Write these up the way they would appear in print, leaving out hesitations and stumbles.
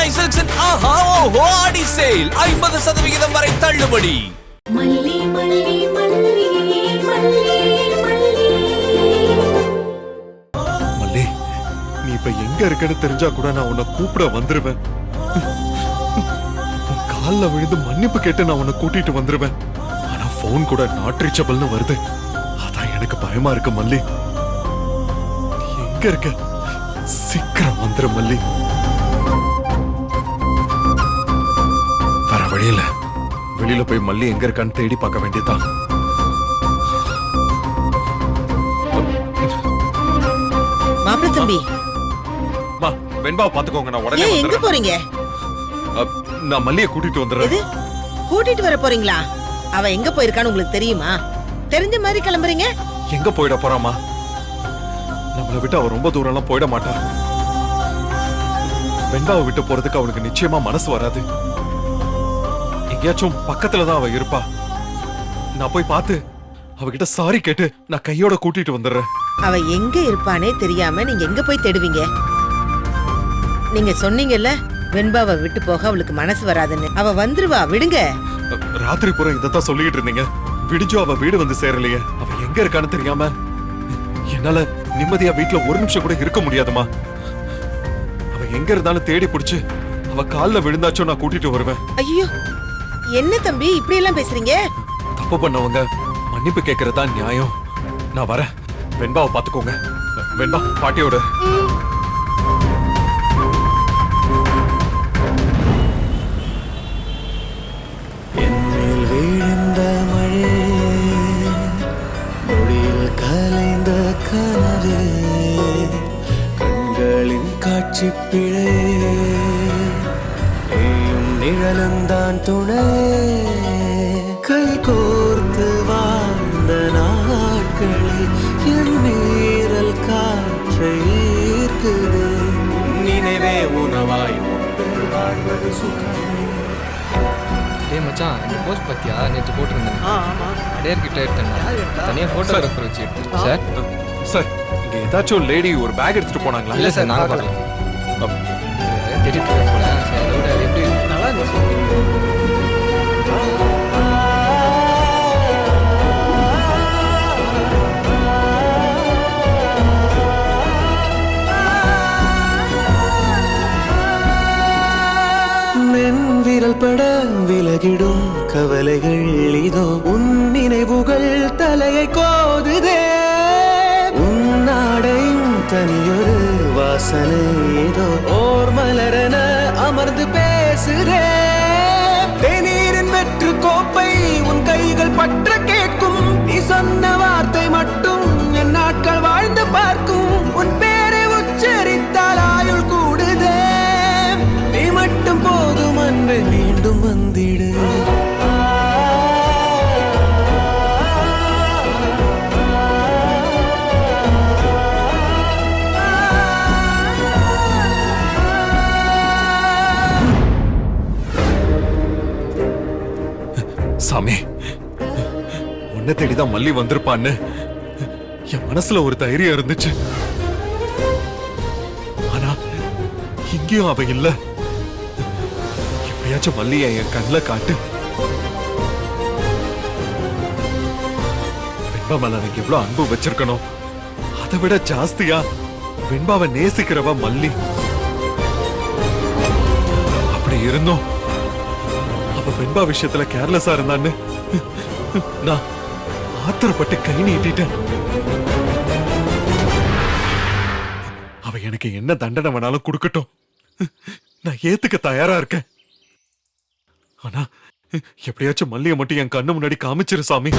சென்னை சில்க்ஸின் ஆஹா ஓஹோ ஆடி சேல் 50% வரை தள்ளுபடி. மல்லி மல்லி மல்லி மல்லி மல்லி, நீ இப்ப எங்க இருக்கன்னு தெரிஞ்சா கூட நான் உன்னை கூப்பிட வந்துருவேன். கால்ல விழுந்து மன்னிப்பு கேட்டு நான் உன்னை கூட்டிட்டு வந்துருவேன். ஆனா போன் கூட நாட் ரீச்சபிள்னு வருது. அதான் எனக்கு பயமா இருக்கு மல்லி. எங்க இருக்க? சீக்கிரம் வந்துரு மல்லி. வர வழியில வெளியில போய் மல்லி எங்க இருக்கான்னு தேடி பார்க்க வேண்டியதான். மாப்பிள்ள தம்பி, வெண்பாவை பாத்துக்கோங்க, நான் உடனே எங்க போறீங்க? நான் மல்லியை கூட்டிட்டு வந்துடுறேன். கூட்டிட்டு வர போறீங்களா? அவ எங்க போயிருக்கான்னு உங்களுக்கு தெரியுமா? தெரிஞ்ச மாதிரி கிளம்புறீங்க. எங்க போயிட போறாமா? நம்மளை விட்டு அவ ரொம்ப தூரம் எல்லாம் போயிட மாட்டா. வெண்பாவை விட்டு போறதுக்கு அவளுக்கு நிச்சயமா மனசு வராது. எங்கேயாச்சும் பக்கத்துலதான் அவ இருப்பா. நான் போய் பார்த்து அவகிட்ட சாரி கேட்டு நான் கையோட கூட்டிட்டு வந்துடுறேன். அவ எங்க இருப்பானே தெரியாம நீங்க எங்க போய் தேடுவீங்க? நீங்க சொன்னீங்கல்ல, வெண்பாவை விட்டு போக அவளுக்கு மனசு வராதுன்னு. அவ வந்துருவா, விடுங்க. ராத்திரி பூரா இதத்தான் சொல்லிட்டு இருந்தீங்க. விடிஞ்சோ அவ வீடு வந்து சேரலையே. அவ எங்க இருக்கான்னு தெரியாம என்னால நிம்மதியா வீட்டுல ஒரு நிமிஷம் கூட இருக்க முடியாதுமா. அவ எங்க இருந்தாலும் தேடி பிடிச்சு அவ கால்ல விழுந்தாச்சோ நான் கூட்டிட்டு வருவேன். ஐயோ, என்ன தம்பி இப்படி எல்லாம் பேசுறீங்க? தப்பு பண்ணவங்க மன்னிப்பு கேட்கறதா நியாயம். நான் வரேன். வெண்பாவை பாத்துக்கோங்க. வெண்பா பாட்டியோட. என்னில் விழுந்த மழை, மொழியில் கலைந்த கனவு, கண்களின் காட்சி பிழை, நீயும் நிழலுந்தான் துணை, கை கோர்த்து வாழ்ந்த நாட்களில் என் நீரல் காற்றை ஈர்க்குது, நினைவே உணவாய் உண்டு வாழ்வது சுகம். டேய் மச்சான், இந்த போஸ்ட் பத்தியா நேற்று போட்டிருந்தேன். அடையார் கிட்ட எடுத்தேன். தனியா போட்டோகிராஃபர் வச்சு எடுத்தேன். சார் சார், இங்க ஏதாச்சும் லேடி ஒரு பேக் எடுத்துட்டு போனாங்களா? இல்ல சார், நாங்க பார்க்கலாம். தேடிட்டு போல. சரி, அதோட அது எப்படி நல்லா இருந்துச்சு. விரல் பட விலகிடும் கவலைகள் இதோ, உன் நினைவுகள் தலையை கோதுதே, உன்னாடையும் தனியொரு வாசனை இதோ, ஓர் மலரென அமர்ந்து பேசுதே, தேநீரின் வெற்று கோப்பை உன் கைகள் பற்ற கேட்கும், நீ சொன்ன வார்த்தை மட்டும் என் நாட்கள் வாழ்ந்து பார்க்கும், உன் பேரை உச்சரித்தால் ஆயுள் கூடுதே, நீ மட்டும் போதும் அன்பே மீண்டும் வந்திடு. சாமி, உன்னை தேடிதான் மல்லி வந்திருப்பான்னு என் மனசுல ஒரு தைரியம் இருந்துச்சு. ஆனா இங்கேயும் அவ இல்ல. எப்படியாச்சும் மல்லிய என் கண்ணில் காட்டு. வெண்பா மேல எனக்கு எவ்வளவு அன்பு வச்சிருக்கணும், அதை விட ஜாஸ்தியா வெண்பாவை நேசிக்கிறவ மல்லி. அப்படி இருந்தோம் அவ வெண்பா விஷயத்துல கேர்லெஸ்ஸா இருந்தான்னு நான் ஆத்திரப்பட்டு கை நீட்டிட்டேன். அவ எனக்கு என்ன தண்டனை வேணாலும் கொடுக்கட்டும், நான் ஏத்துக்க தயாரா இருக்கேன். ஆனா எப்படியாச்சும் மல்லிய மட்டும் என் கண்ணு முன்னாடி காமிச்சிரு சாமி.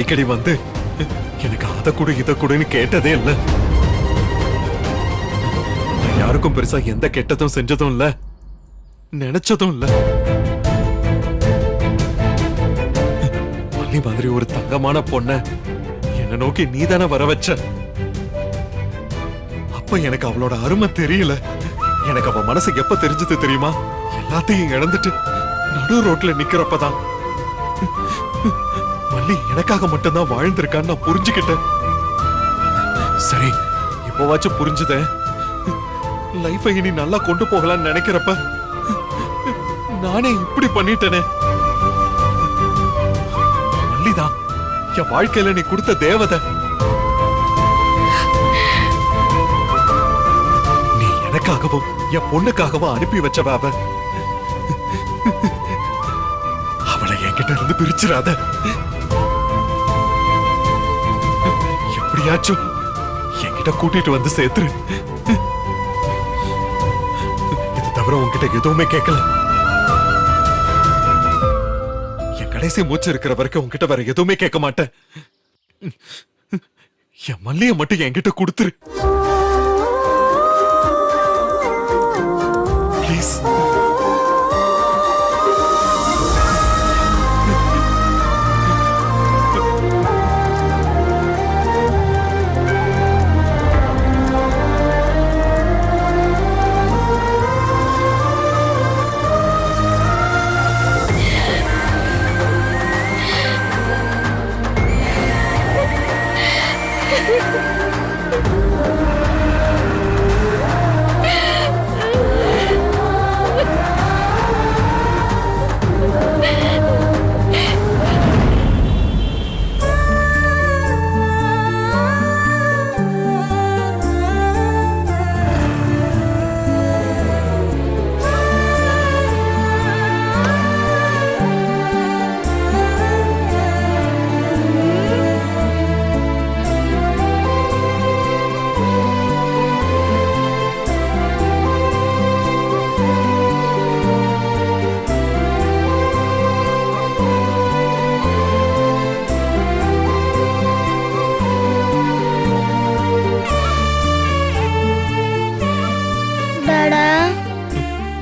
அடிக்கடி வந்து எனக்கு அத கூட இத கூடன்னு கேட்டதே இல்ல. நான் யாருக்கும் பெருசா எந்த கெட்டதும் செஞ்சதும் இல்ல, நினைச்சதும் இல்ல. மல்லி மாதிரி ஒரு தங்கமான பொண்ண என்ன நோக்கி நீதானே வர வச்ச. அப்ப எனக்கு அவளோட அருமை தெரியல. எனக்கு அவ மனசு எப்ப தெரிஞ்சது தெரியுமா? எல்லாத்தையும் இழந்துட்டு நடு ரோட்ல நிக்கிறப்பதான். மல்லி எனக்காக மட்டும்தான் வாழ்ந்திருக்கான்னு நான் புரிஞ்சுக்கிட்டேன். சரி, இப்போவாச்சும் புரிஞ்சுத. லைஃபை இனி நல்லா கொண்டு போகலாம்னு நினைக்கிறப்ப நானே இப்படி பண்ணிட்டேனே. மல்லிதான் என் வாழ்க்கையில நீ கொடுத்த தேவதை. நீ எனக்காகவும் என் பொண்ணுக்காகவும் அனுப்பி வச்சவ அவ. அவளை என்கிட்ட இருந்து பிரிச்சிடாத. எப்படியாச்சும் என்கிட்ட கூட்டிட்டு வந்து சேர்த்துரு. இது தவிர உன்கிட்ட எதுவுமே கேட்கல. என் கடைசி மூச்சு இருக்கிற வரைக்கும் உன்கிட்ட வேற எதுவுமே கேட்க மாட்டேன். என் மல்லிய மட்டும் என்கிட்ட கொடுத்துரு ப்ளீஸ்.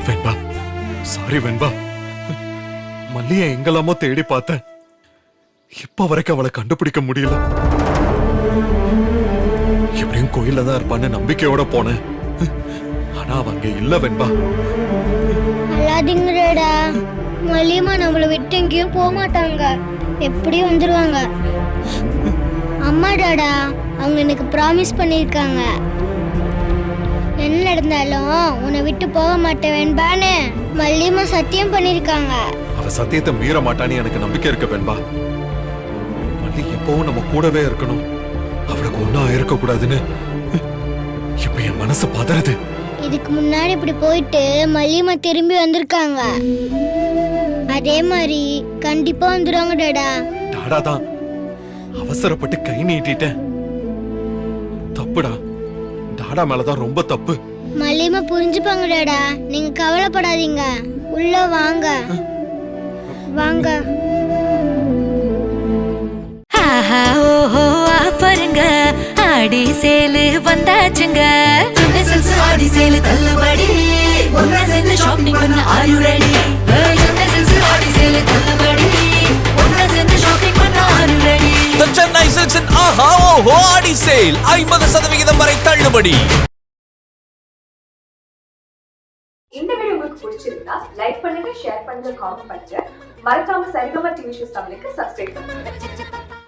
வெண்பா, சாரி வெண்பா. மல்லிய எங்கெல்லாமோ தேடி பார்த்தேன். இப்ப வரைக்கும் அவளை கண்டுபிடிக்க முடியல. எப்படியும் கோயில்ல தான் இருப்பான்னு நம்பிக்கையோட போனேன். ஆனா அவ அங்க இல்ல வெண்பா. அல்லாதீங்கடா, மல்லியம்மா நம்மளை விட்டு எங்கேயும் போக மாட்டாங்க. எப்படியும் வந்துருவாங்க. அம்மா டாடா அவங்க எனக்கு ப்ராமிஸ் பண்ணியிருக்காங்க, என்ன நடந்தாலும் உன்னை விட்டு போக மாட்டேன் வெண்பான்னு மல்லியம்மா சத்தியம் பண்ணிருக்காங்க. அவ சத்தியத்தை மீற மாட்டான்னு எனக்கு நம்பிக்கை இருக்கு வெண்பா. மல்லி எப்பவும் நம்ம கூடவே இருக்கணும், அவளுக்கு ஒன்னும் ஆயிருக்க கூடாதுன்னு இப்ப என் மனசு பதறது. இதுக்கு முன்னாடி இப்படி போயிட்டு மல்லியம்மா திரும்பி வந்திருக்காங்க. அதே மாதிரி கண்டிப்பா வந்துருவாங்க டாடா. டாடா தான் அவசரப்பட்டு கை நீட்டிட்டேன். தப்புடா, டாடா மேலதான் ரொம்ப தப்பு. மல்லியம்மா புரிஞ்சுப்பாங்க டாடா, நீங்க கவலைப்படாதீங்க. உள்ள வாங்க வாங்க. ஆஹா ஓஹோ ஆஃபருங்க, ஆடி சேலு வந்தாச்சுங்க. யுனிசெல்ஸ் ஆடி சேலு தள்ளுபடி, ஒண்ணா சேர்ந்து ஷாப்பிங் பண்ண ஆர் யூ ரெடி? யுனிசெல்ஸ் ஆடி சேலு தள்ளுபடி, ஒண்ணா சேர்ந்து ஷாப்பிங் பண்ண are you ready? The Chennai Silks in ஆஹா ஓஹோ ஆடி சேல் 50% வரை தள்ளுபடி. இந்த வீடியோ உங்களுக்கு பிடிச்சிருந்தா லைக் பண்ணுங்க, ஷேர் பண்ணுங்க, காமெண்ட் பண்ணுங்க. மறக்காம சரிகமா டிவி ஷோஸ் தமிழுக்கு சப்ஸ்கிரைப் பண்ணுங்க.